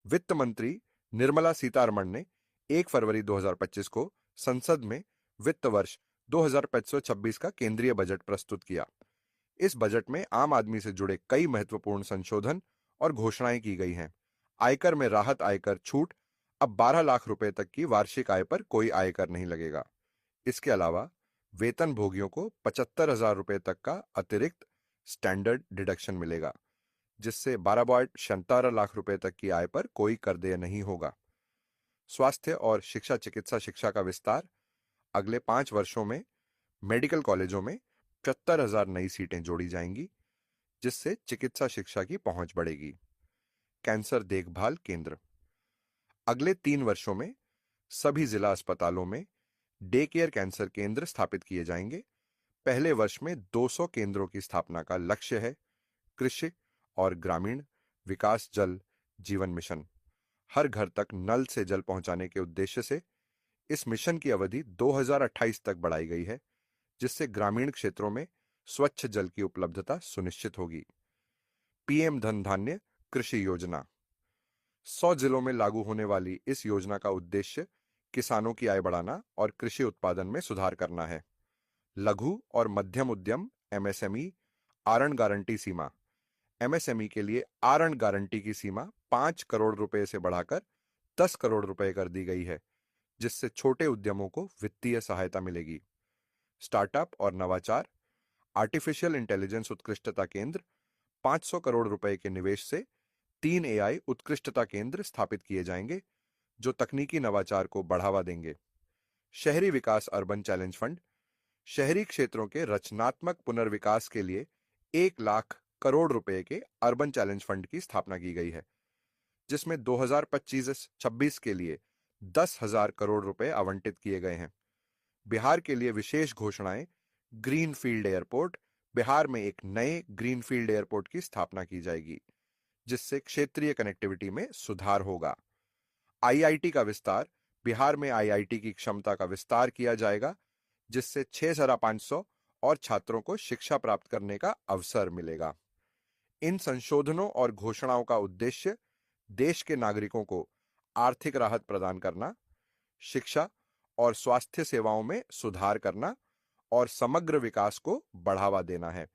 वित्त मंत्री निर्मला सीतारमण ने 1 फरवरी 2025 को संसद में वित्त वर्ष 2025-26 का केंद्रीय बजट प्रस्तुत किया। इस बजट में आम आदमी से जुड़े कई महत्वपूर्ण संशोधन और घोषणाएं की गई हैं। आयकर में राहत, आयकर छूट, अब 12 लाख रुपए तक की वार्षिक आय पर कोई आयकर नहीं लगेगा। इसके अलावा वेतन भोगियों को 75,000 रुपए तक का अतिरिक्त स्टैंडर्ड डिडक्शन मिलेगा, जिससे 12.17 लाख रुपए तक की आय पर कोई कर देय नहीं होगा। स्वास्थ्य और चिकित्सा शिक्षा का विस्तार। अगले 5 वर्षों में मेडिकल कॉलेजों में 75,000 नई सीटें जोड़ी जाएंगी, जिससे चिकित्सा शिक्षा की पहुंच बढ़ेगी। कैंसर देखभाल केंद्र। अगले 3 वर्षों में सभी जिला अस्पतालों में डे केयर कैंसर केंद्र स्थापित किए जाएंगे। पहले वर्ष में 200 केंद्रों की स्थापना का लक्ष्य है। कृषि और ग्रामीण विकास जल जीवन मिशन। हर घर तक नल से जल पहुंचाने के उद्देश्य से इस मिशन की अवधि 2028 तक बढ़ाई गई है, जिससे ग्रामीण क्षेत्रों में स्वच्छ जल की उपलब्धता सुनिश्चित होगी। पीएम धन धान्य कृषि योजना। 100 जिलों में लागू होने वाली इस योजना का उद्देश्य किसानों की आय बढ़ाना और कृषि उत्पादन में सुधार करना है। लघु और मध्यम उद्यम एमएसएमई आरण गारंटी सीमा। एमएसएमई के लिए आरण गारंटी की सीमा 5 करोड़ रुपए से बढ़ाकर 10 करोड़ रुपए कर दी गई है, जिससे छोटे उद्यमों को वित्तीय सहायता मिलेगी। स्टार्टअप और नवाचार। आर्टिफिशियल इंटेलिजेंस उत्कृष्टता केंद्र। 500 करोड़ रुपए के निवेश से 3 एआई उत्कृष्टता केंद्र स्थापित किए जाएंगे, जो तकनीकी नवाचार को बढ़ावा देंगे। शहरी विकास अर्बन चैलेंज फंड। शहरी क्षेत्रों के रचनात्मक पुनर्विकास के लिए 1 लाख करोड़ रुपए के अर्बन चैलेंज फंड की स्थापना की गई है, जिसमें 2025-26 के लिए 10,000 करोड़ रुपए आवंटित किए गए हैं। बिहार के लिए विशेष घोषणाएं। Greenfield airport. बिहार में एक नए ग्रीनफील्ड एयरपोर्ट की स्थापना की जाएगी, जिससे क्षेत्रीय कनेक्टिविटी में सुधार होगा। आईआईटी का विस्तार। बिहार में आईआईटी की क्षमता का विस्तार किया जाएगा, जिससे 6,500 और छात्रों को शिक्षा प्राप्त करने का अवसर मिलेगा। इन संशोधनों और घोषणाओं का उद्देश्य देश के नागरिकों को आर्थिक राहत प्रदान करना, शिक्षा और स्वास्थ्य सेवाओं में सुधार करना और समग्र विकास को बढ़ावा देना है।